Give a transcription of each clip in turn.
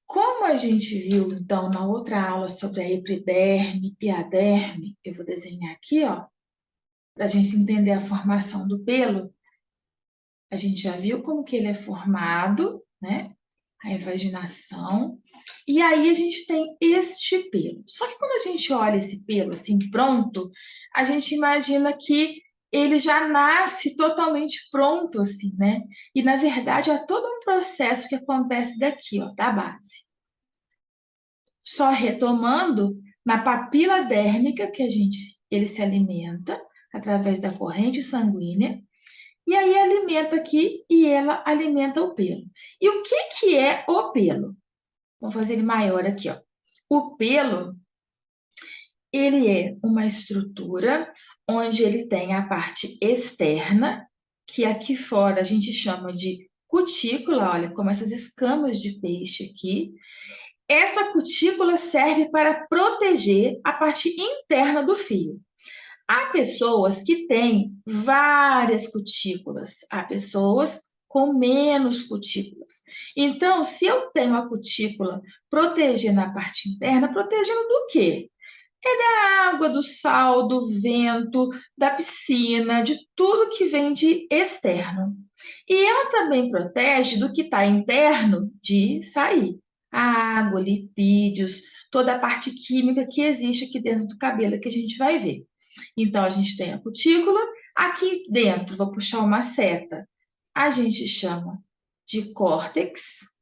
Como a gente viu, então, na outra aula sobre a epiderme e a derme, eu vou desenhar aqui, ó, para a gente entender a formação do pelo. A gente já viu como que ele é formado, né? A invaginação. E aí a gente tem este pelo. Só que quando a gente olha esse pelo assim pronto, a gente imagina que ele já nasce totalmente pronto assim, né? E na verdade é todo um processo que acontece daqui, ó, da base. Só retomando, na papila dérmica que ele se alimenta através da corrente sanguínea, e aí alimenta aqui e ela alimenta o pelo. E o que é o pelo? Vamos fazer ele maior aqui, ó. O pelo, ele é uma estrutura onde ele tem a parte externa, que aqui fora a gente chama de cutícula, olha, como essas escamas de peixe aqui. Essa cutícula serve para proteger a parte interna do fio. Há pessoas que têm várias cutículas, há pessoas com menos cutículas. Então, se eu tenho a cutícula protegendo a parte interna, protegendo do quê? É da água, do sal, do vento, da piscina, de tudo que vem de externo. E ela também protege do que está interno de sair. A água, lipídios, toda a parte química que existe aqui dentro do cabelo que a gente vai ver. Então, a gente tem a cutícula. Aqui dentro, vou puxar uma seta, a gente chama de córtex.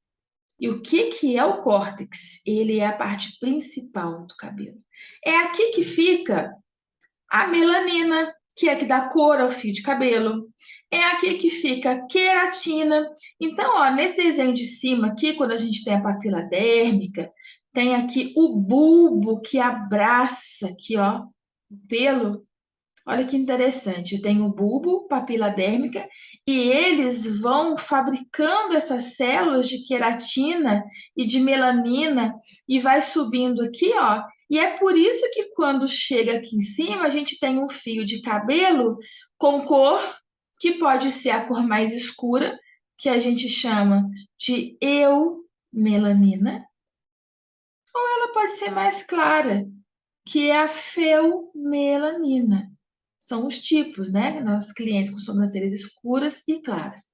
E o que é o córtex? Ele é a parte principal do cabelo. É aqui que fica a melanina, que é que dá cor ao fio de cabelo. É aqui que fica a queratina. Então, ó, nesse desenho de cima aqui, quando a gente tem a papila dérmica, tem aqui o bulbo que abraça aqui, ó, o pelo. Olha que interessante, tem o bulbo, papila dérmica, e eles vão fabricando essas células de queratina e de melanina e vai subindo aqui, ó. E é por isso que quando chega aqui em cima, a gente tem um fio de cabelo com cor, que pode ser a cor mais escura, que a gente chama de eumelanina, ou ela pode ser mais clara, que é a feumelanina. São os tipos, né? Nossos clientes com sobrancelhas escuras e claras.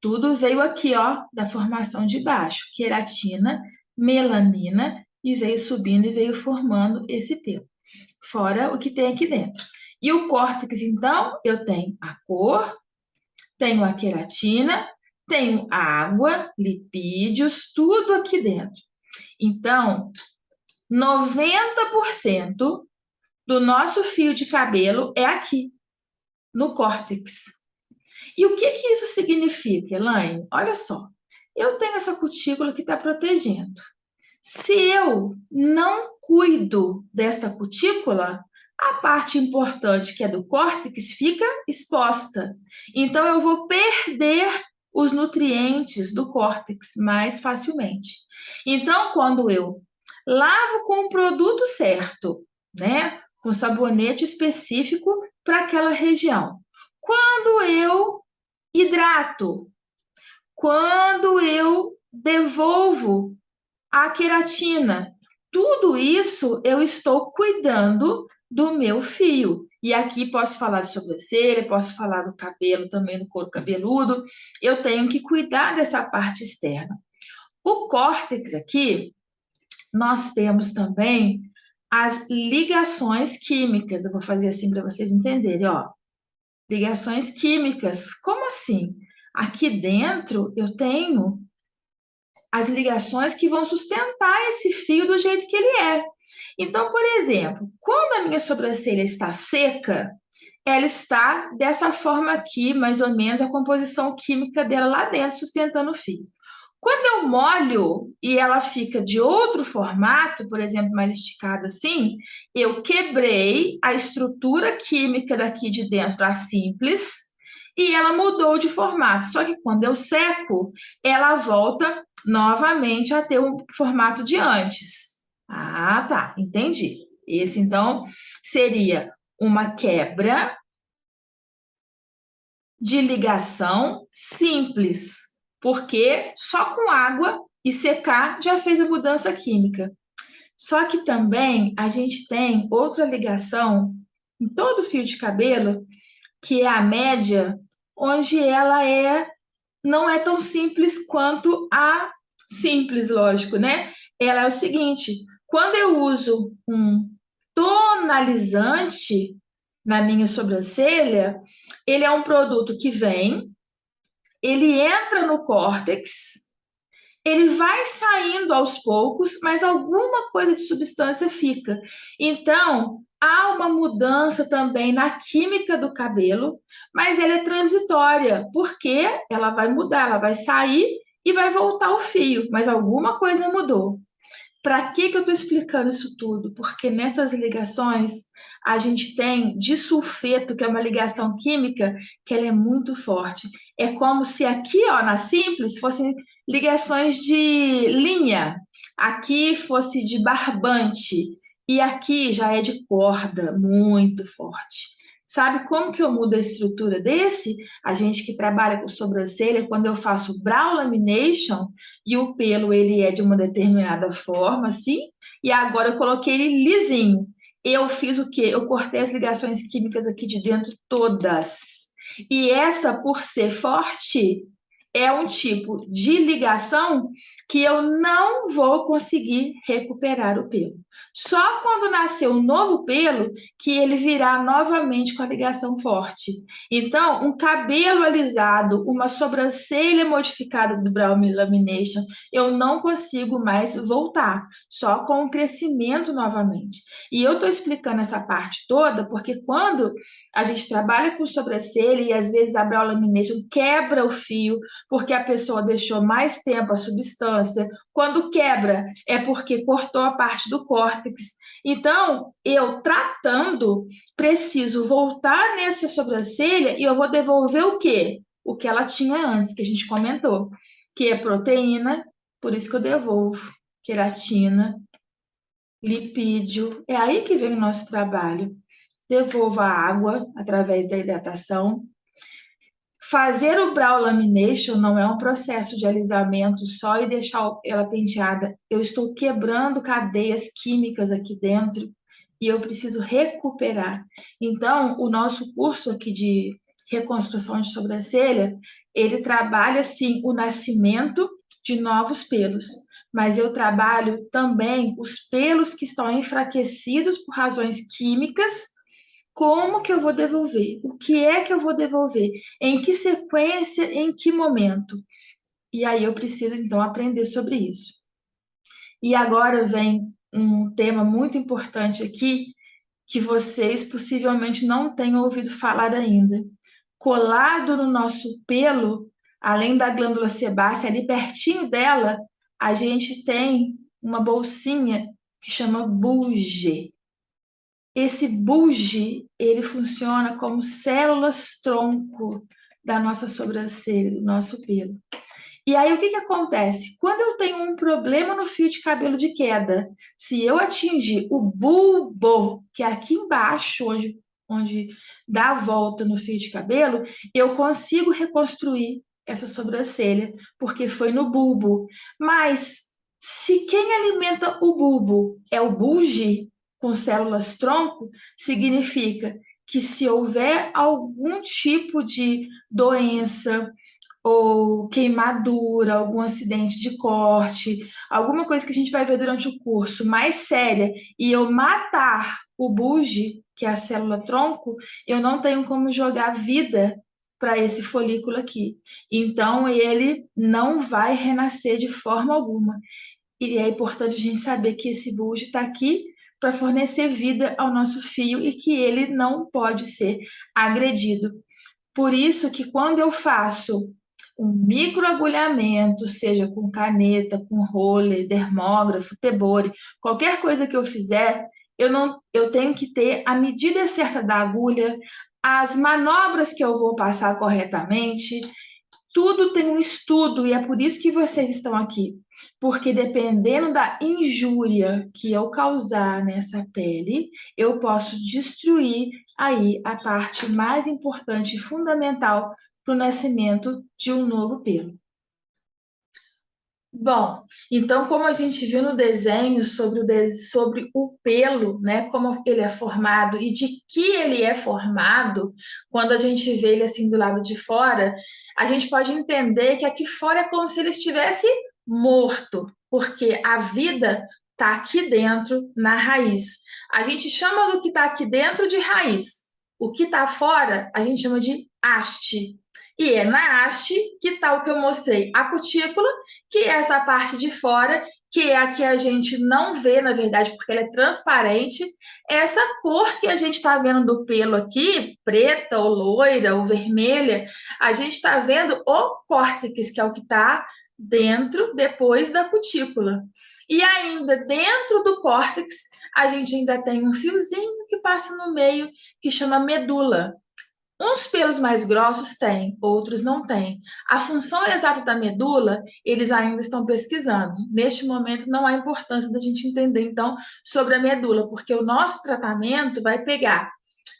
Tudo veio aqui, ó, da formação de baixo, queratina, melanina, e veio subindo e veio formando esse pelo. Fora o que tem aqui dentro. E o córtex, então, eu tenho a cor, tenho a queratina, tenho a água, lipídios, tudo aqui dentro. Então, 90% do nosso fio de cabelo é aqui, no córtex. E o que isso significa, Elaine? Olha só, eu tenho essa cutícula que está protegendo. Se eu não cuido desta cutícula, a parte importante que é do córtex fica exposta. Então, eu vou perder os nutrientes do córtex mais facilmente. Então, quando eu lavo com o produto certo, né, com sabonete específico para aquela região, quando eu hidrato, quando eu devolvo a queratina, tudo isso eu estou cuidando do meu fio. E aqui posso falar de sobrancelha, posso falar do cabelo também, do couro cabeludo. Eu tenho que cuidar dessa parte externa. O córtex aqui, nós temos também as ligações químicas. Eu vou fazer assim para vocês entenderem, ó. Ligações químicas. Como assim? Aqui dentro eu tenho as ligações que vão sustentar esse fio do jeito que ele é. Então, por exemplo, quando a minha sobrancelha está seca, ela está dessa forma aqui, mais ou menos, a composição química dela lá dentro, sustentando o fio. Quando eu molho e ela fica de outro formato, por exemplo, mais esticada assim, eu quebrei a estrutura química daqui de dentro para simples e ela mudou de formato. Só que quando eu seco, ela volta novamente a ter o formato de antes. Ah, tá, entendi. Esse então seria uma quebra de ligação simples, porque só com água e secar, já fez a mudança química. Só que também a gente tem outra ligação em todo o fio de cabelo, que é a média, onde ela não é tão simples quanto a simples, lógico, né? Ela é o seguinte, quando eu uso um tonalizante na minha sobrancelha, ele é um produto que vem, ele entra no córtex, ele vai saindo aos poucos, mas alguma coisa de substância fica. Então, há uma mudança também na química do cabelo, mas ela é transitória, porque ela vai mudar, ela vai sair e vai voltar o fio, mas alguma coisa mudou. Para que eu estou explicando isso tudo? Porque nessas ligações a gente tem disulfeto, que é uma ligação química, que ela é muito forte. É como se aqui, ó, na simples, fossem ligações de linha, aqui fosse de barbante, e aqui já é de corda, muito forte. Sabe como que eu mudo a estrutura desse? A gente que trabalha com sobrancelha, quando eu faço brow lamination, e o pelo ele é de uma determinada forma, assim, e agora eu coloquei ele lisinho. Eu fiz o quê? Eu cortei as ligações químicas aqui de dentro todas. E essa, por ser forte, é um tipo de ligação que eu não vou conseguir recuperar o pelo. Só quando nascer um novo pelo que ele virá novamente com a ligação forte. Então, um cabelo alisado, uma sobrancelha modificada do brow lamination, eu não consigo mais voltar, só com o crescimento novamente. E eu estou explicando essa parte toda porque quando a gente trabalha com sobrancelha e às vezes a brow lamination quebra o fio, porque a pessoa deixou mais tempo a substância. Quando quebra, é porque cortou a parte do córtex. Então, eu tratando, preciso voltar nessa sobrancelha e eu vou devolver o quê? O que ela tinha antes, que a gente comentou, que é proteína, por isso que eu devolvo, queratina, lipídio. É aí que vem o nosso trabalho. Devolvo a água através da hidratação. Fazer o brow lamination não é um processo de alisamento só e deixar ela penteada. Eu estou quebrando cadeias químicas aqui dentro e eu preciso recuperar. Então, o nosso curso aqui de reconstrução de sobrancelha, ele trabalha sim o nascimento de novos pelos, mas eu trabalho também os pelos que estão enfraquecidos por razões químicas. Como que eu vou devolver? O que é que eu vou devolver? Em que sequência? Em que momento? E aí eu preciso, então, aprender sobre isso. E agora vem um tema muito importante aqui, que vocês possivelmente não tenham ouvido falar ainda. Colado no nosso pelo, além da glândula sebácea, ali pertinho dela, a gente tem uma bolsinha que chama bulge. Esse bulge, ele funciona como células-tronco da nossa sobrancelha, do nosso pelo. E aí, o que acontece? Quando eu tenho um problema no fio de cabelo de queda, se eu atingir o bulbo, que é aqui embaixo, onde dá a volta no fio de cabelo, eu consigo reconstruir essa sobrancelha, porque foi no bulbo. Mas, se quem alimenta o bulbo é o bulge, com células tronco, significa que se houver algum tipo de doença ou queimadura, algum acidente de corte, alguma coisa que a gente vai ver durante o curso mais séria, e eu matar o bulge, que é a célula tronco, eu não tenho como jogar vida para esse folículo aqui. Então, ele não vai renascer de forma alguma. E é importante a gente saber que esse bulge está aqui para fornecer vida ao nosso fio e que ele não pode ser agredido. Por isso que quando eu faço um microagulhamento, seja com caneta, com roller, dermógrafo, tebore, qualquer coisa que eu fizer, eu tenho que ter a medida certa da agulha, as manobras que eu vou passar corretamente, tudo tem um estudo e é por isso que vocês estão aqui. Porque dependendo da injúria que eu causar nessa pele, eu posso destruir aí a parte mais importante e fundamental para o nascimento de um novo pelo. Bom, então, como a gente viu no desenho sobre o pelo, né, como ele é formado e de que ele é formado, quando a gente vê ele assim do lado de fora, a gente pode entender que aqui fora é como se ele estivesse morto, porque a vida está aqui dentro, na raiz. A gente chama do que está aqui dentro de raiz. O que está fora, a gente chama de haste. E é na haste que está o que eu mostrei, a cutícula, que é essa parte de fora, que é a que a gente não vê, na verdade, porque ela é transparente. Essa cor que a gente está vendo do pelo aqui, preta ou loira ou vermelha, a gente está vendo o córtex, que é o que está dentro, depois da cutícula. E ainda dentro do córtex, a gente ainda tem um fiozinho que passa no meio, que chama medula. Uns pelos mais grossos têm, outros não têm. A função exata da medula, eles ainda estão pesquisando. Neste momento, não há importância da gente entender, então, sobre a medula, porque o nosso tratamento vai pegar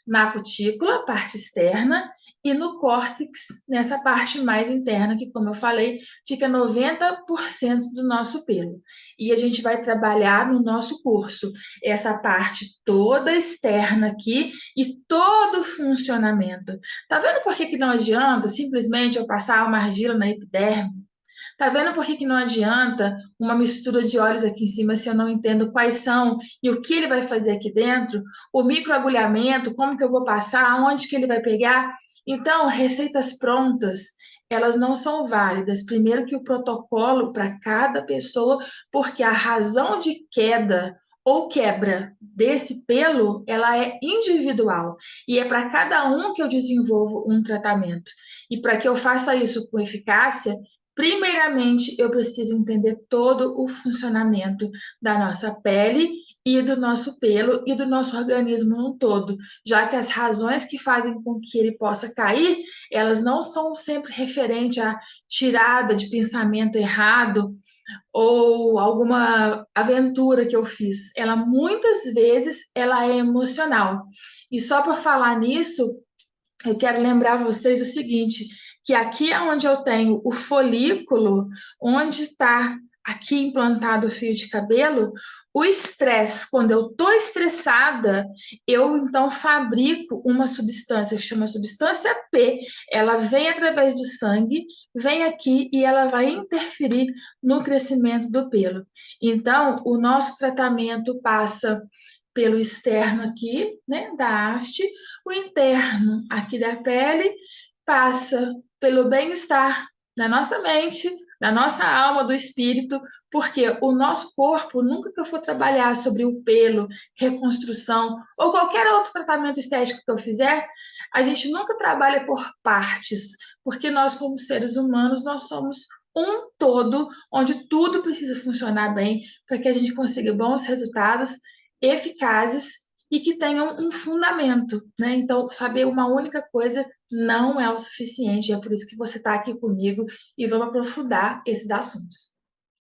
na cutícula, parte externa, e no córtex, nessa parte mais interna, que, como eu falei, fica 90% do nosso pelo. E a gente vai trabalhar no nosso curso essa parte toda externa aqui e todo o funcionamento. Tá vendo por que não adianta simplesmente eu passar uma argila na epiderme? Tá vendo por que não adianta uma mistura de óleos aqui em cima se eu não entendo quais são e o que ele vai fazer aqui dentro? O microagulhamento, como que eu vou passar, aonde que ele vai pegar? Então, receitas prontas, elas não são válidas. Primeiro que o protocolo para cada pessoa, porque a razão de queda ou quebra desse pelo, ela é individual e é para cada um que eu desenvolvo um tratamento. E para que eu faça isso com eficácia, primeiramente, eu preciso entender todo o funcionamento da nossa pele e do nosso pelo e do nosso organismo no todo, já que as razões que fazem com que ele possa cair, elas não são sempre referentes à tirada de pensamento errado ou alguma aventura que eu fiz. Ela muitas vezes ela é emocional. E só por falar nisso, eu quero lembrar vocês o seguinte, que aqui é onde eu tenho o folículo, onde está aqui implantado o fio de cabelo, o estresse, quando eu estou estressada, eu então fabrico uma substância que chama substância P. Ela vem através do sangue, vem aqui e ela vai interferir no crescimento do pelo. Então, o nosso tratamento passa pelo externo aqui, né, da haste, o interno aqui da pele passa pelo bem-estar da nossa mente, da nossa alma, do espírito, porque o nosso corpo, nunca que eu for trabalhar sobre o pelo, reconstrução ou qualquer outro tratamento estético que eu fizer, a gente nunca trabalha por partes, porque nós, como seres humanos, nós somos um todo, onde tudo precisa funcionar bem para que a gente consiga bons resultados eficazes e que tenham um fundamento, né? Então, saber uma única coisa não é o suficiente, é por isso que você está aqui comigo e vamos aprofundar esses assuntos.